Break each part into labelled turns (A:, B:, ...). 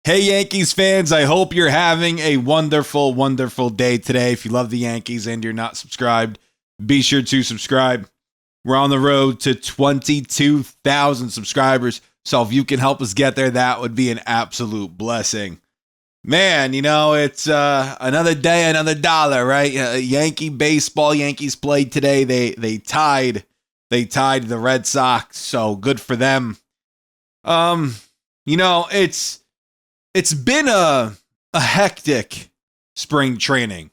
A: Hey, Yankees fans, I hope you're having a wonderful, wonderful day today. If you love the Yankees and you're not subscribed, be sure to subscribe. We're on the road to 22,000 subscribers, so if you can help us get there, that would be an absolute blessing. Man, it's another day, another dollar, right? Yankee baseball, Yankees played today. They tied the Red Sox, so good for them. It's been a hectic spring training.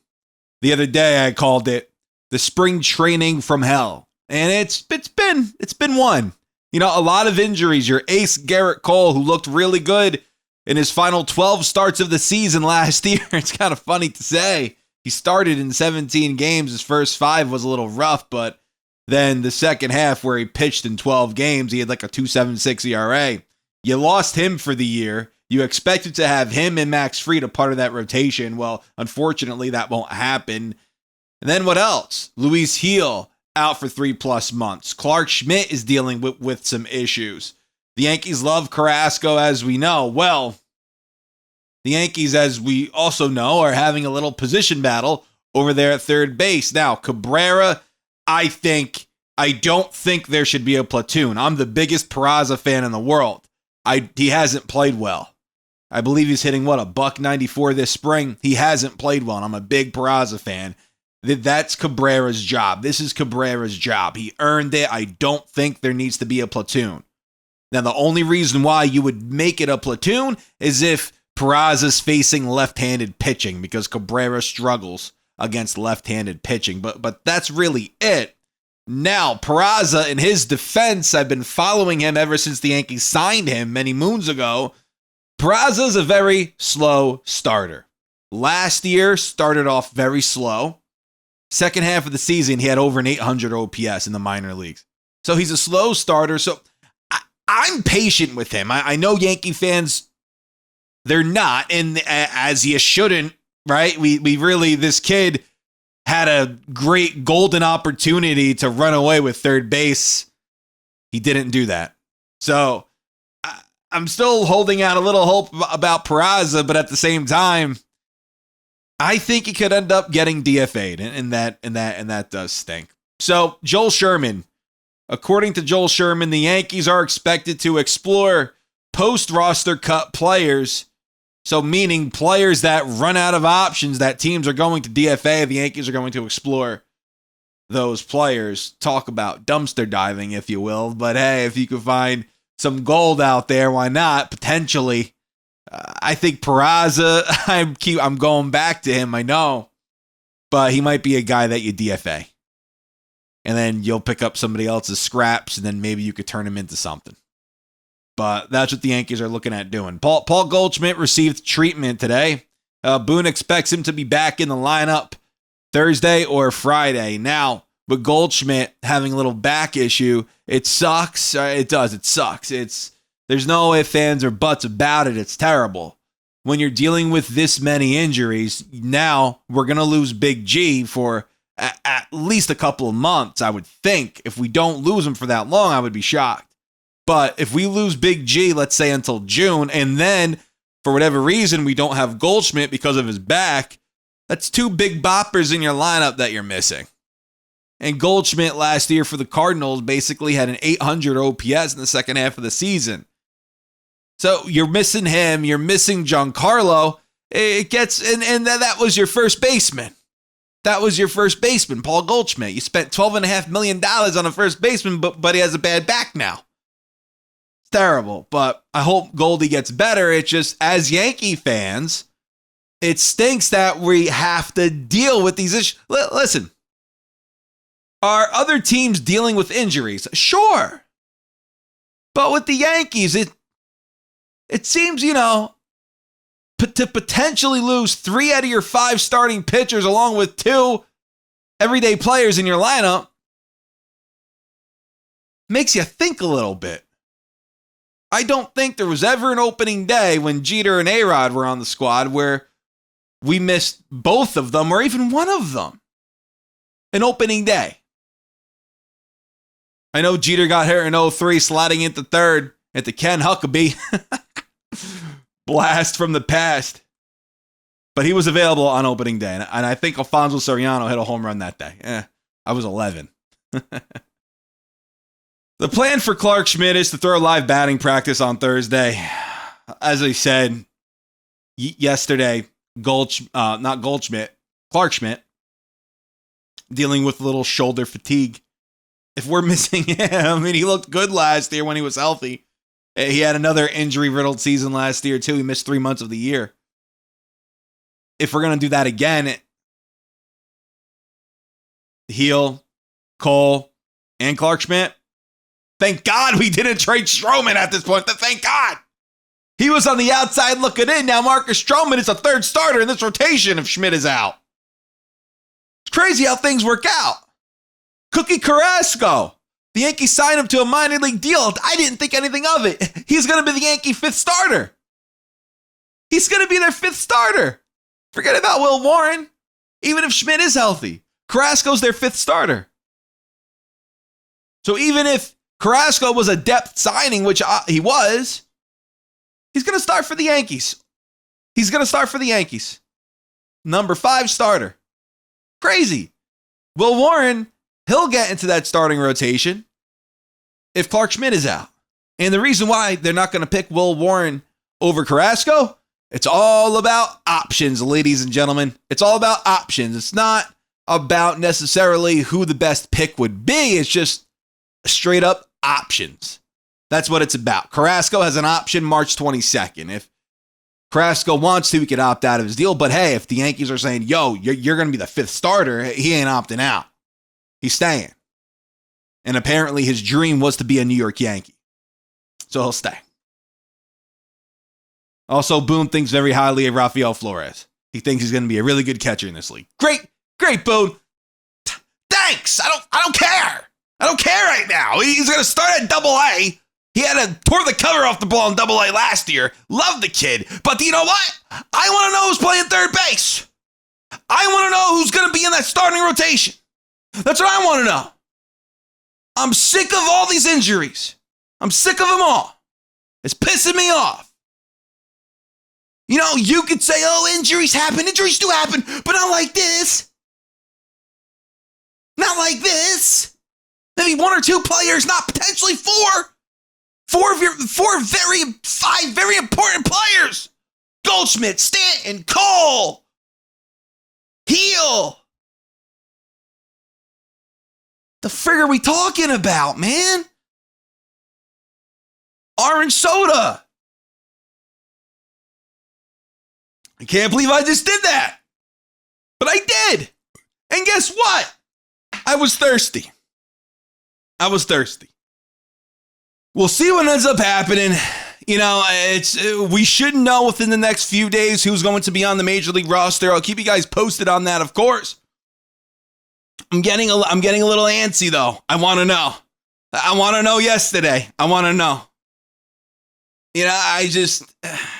A: The other day I called it the spring training from hell. And it's been one. A lot of injuries. Your ace Garrett Cole, who looked really good in his final 12 starts of the season last year. It's kind of funny to say. He started in 17 games. His first 5 was a little rough, but then the second half where he pitched in 12 games, he had like a 2.76 ERA. You lost him for the year. You expected to have him and Max Fried a part of that rotation. Well, unfortunately, that won't happen. And then what else? Luis Gil out for 3+ months. Clark Schmidt is dealing with some issues. The Yankees love Carrasco, as we know. Well, the Yankees, as we also know, are having a little position battle over there at third base. Now, Cabrera, I don't think there should be a platoon. I'm the biggest Peraza fan in the world. He hasn't played well. I believe he's hitting, a $194 this spring. He hasn't played well, and I'm a big Peraza fan. That's Cabrera's job. This is Cabrera's job. He earned it. I don't think there needs to be a platoon. Now, the only reason why you would make it a platoon is if Peraza's facing left-handed pitching, because Cabrera struggles against left-handed pitching. But that's really it. Now, Peraza, in his defense, I've been following him ever since the Yankees signed him many moons ago. Peraza's a very slow starter. Last year, started off very slow. Second half of the season, he had over an 800 OPS in the minor leagues. So he's a slow starter. So I'm patient with him. I know Yankee fans, they're not, and as you shouldn't, right? We really, this kid had a great golden opportunity to run away with third base. He didn't do that. So I'm still holding out a little hope about Peraza, but at the same time, I think he could end up getting DFA'd, and that does stink. So Joel Sherman, according to Joel Sherman, the Yankees are expected to explore post-roster cut players. So meaning players that run out of options that teams are going to DFA, the Yankees are going to explore those players. Talk about dumpster diving, if you will. But hey, if you could find some gold out there, why not? Potentially. I think Peraza, I'm going back to him, I know. But he might be a guy that you DFA. And then you'll pick up somebody else's scraps, and then maybe you could turn him into something. But that's what the Yankees are looking at doing. Paul Goldschmidt received treatment today. Boone expects him to be back in the lineup Thursday or Friday. Now, with Goldschmidt having a little back issue, it sucks. It does. It sucks. There's no ifs, ands, or buts about it. It's terrible. When you're dealing with this many injuries, now we're going to lose Big G for at least a couple of months, I would think. If we don't lose him for that long, I would be shocked. But if we lose Big G, let's say until June, and then for whatever reason we don't have Goldschmidt because of his back, that's 2 big boppers in your lineup that you're missing. And Goldschmidt last year for the Cardinals basically had an 800 OPS in the second half of the season. So you're missing him, you're missing Giancarlo. It gets, and that was your first baseman. That was your first baseman, Paul Goldschmidt. You spent $12.5 million on a first baseman, but he has a bad back now. It's terrible, but I hope Goldie gets better. It's just, as Yankee fans, it stinks that we have to deal with these issues. Listen, are other teams dealing with injuries? Sure. But with the Yankees, it seems, to potentially lose 3 out of your 5 starting pitchers along with 2 everyday players in your lineup makes you think a little bit. I don't think there was ever an opening day when Jeter and A-Rod were on the squad where we missed both of them or even one of them. An opening day. I know Jeter got hurt in 03 sliding into third at the Ken Huckabee. blast from the past. But he was available on opening day, and I think Alfonso Soriano hit a home run that day. I was 11. The plan for Clark Schmidt is to throw live batting practice on Thursday. As I said yesterday, Clark Schmidt, dealing with a little shoulder fatigue. If we're missing him, I mean, he looked good last year when he was healthy. He had another injury-riddled season last year, too. He missed 3 months of the year. If we're going to do that again, Heel, Cole, and Clark Schmidt, thank God we didn't trade Stroman at this point. Thank God. He was on the outside looking in. Now Marcus Stroman is a third starter in this rotation if Schmidt is out. It's crazy how things work out. Cookie Carrasco. The Yankees signed him to a minor league deal. I didn't think anything of it. He's going to be the Yankee fifth starter. He's going to be their fifth starter. Forget about Will Warren. Even if Schmidt is healthy, Carrasco's their fifth starter. So even if Carrasco was a depth signing, which he was, he's going to start for the Yankees. He's going to start for the Yankees. Number 5 starter. Crazy. Will Warren, he'll get into that starting rotation if Clark Schmidt is out. And the reason why they're not going to pick Will Warren over Carrasco, it's all about options, ladies and gentlemen. It's all about options. It's not about necessarily who the best pick would be. It's just straight up options. That's what it's about. Carrasco has an option March 22nd. If Carrasco wants to, he could opt out of his deal. But hey, if the Yankees are saying, yo, you're going to be the fifth starter, he ain't opting out. He's staying. And apparently his dream was to be a New York Yankee. So he'll stay. Also, Boone thinks very highly of Rafael Flores. He thinks he's going to be a really good catcher in this league. Great, Boone. Thanks. I don't care. I don't care right now. He's going to start at Double-A. He had to tore the cover off the ball in Double-A last year. Love the kid. But you know what? I want to know who's playing third base. I want to know who's going to be in that starting rotation. That's what I want to know. I'm sick of all these injuries. I'm sick of them all. It's pissing me off. You know, you could say, oh, injuries happen. Injuries do happen, but not like this. Not like this. Maybe 1 or 2 players, not potentially 4. 5 very important players. Goldschmidt, Stanton, Cole, Heel. The frig are we talking about, man? Orange soda. I can't believe I just did that. But I did. And guess what? I was thirsty. We'll see what ends up happening. You know, we should know within the next few days who's going to be on the Major League roster. I'll keep you guys posted on that, of course. I'm getting a little antsy, though. I want to know. I want to know yesterday. I want to know. You know,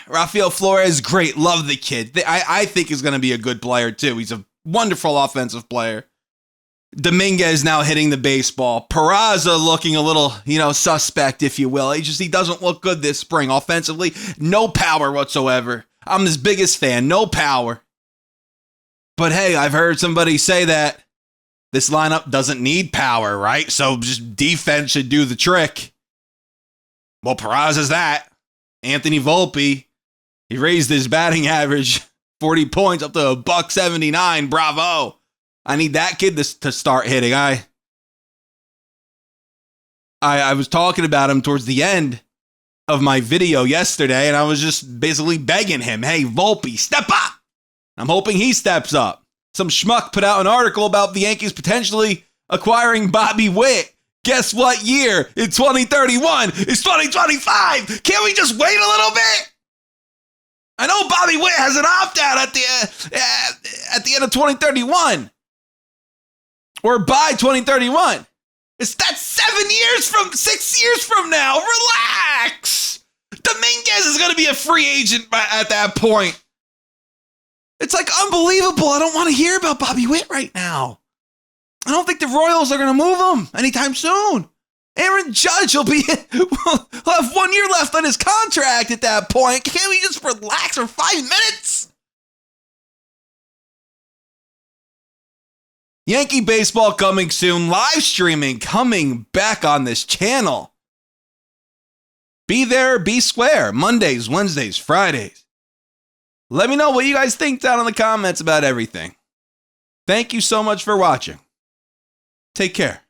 A: Rafael Flores, great. Love the kid. I think he's going to be a good player, too. He's a wonderful offensive player. Dominguez now hitting the baseball. Peraza looking a little, suspect, if you will. He doesn't look good this spring. Offensively, no power whatsoever. I'm his biggest fan. No power. But hey, I've heard somebody say that this lineup doesn't need power, right? So just defense should do the trick. Well, Peraza's that. Anthony Volpe, he raised his batting average 40 points up to $179. Bravo. I need that kid to start hitting. I was talking about him towards the end of my video yesterday, and I was just basically begging him, hey, Volpe, step up. I'm hoping he steps up. Some schmuck put out an article about the Yankees potentially acquiring Bobby Witt. Guess what year? In 2031. It's 2025. Can't we just wait a little bit? I know Bobby Witt has an opt-out at the end of 2031. Or by 2031. That's 6 years from now. Relax. Dominguez is going to be a free agent at that point. It's like unbelievable. I don't want to hear about Bobby Witt right now. I don't think the Royals are going to move him anytime soon. Aaron Judge will have 1 year left on his contract at that point. Can't we just relax for 5 minutes? Yankee baseball coming soon. Live streaming coming back on this channel. Be there, be square. Mondays, Wednesdays, Fridays. Let me know what you guys think down in the comments about everything. Thank you so much for watching. Take care.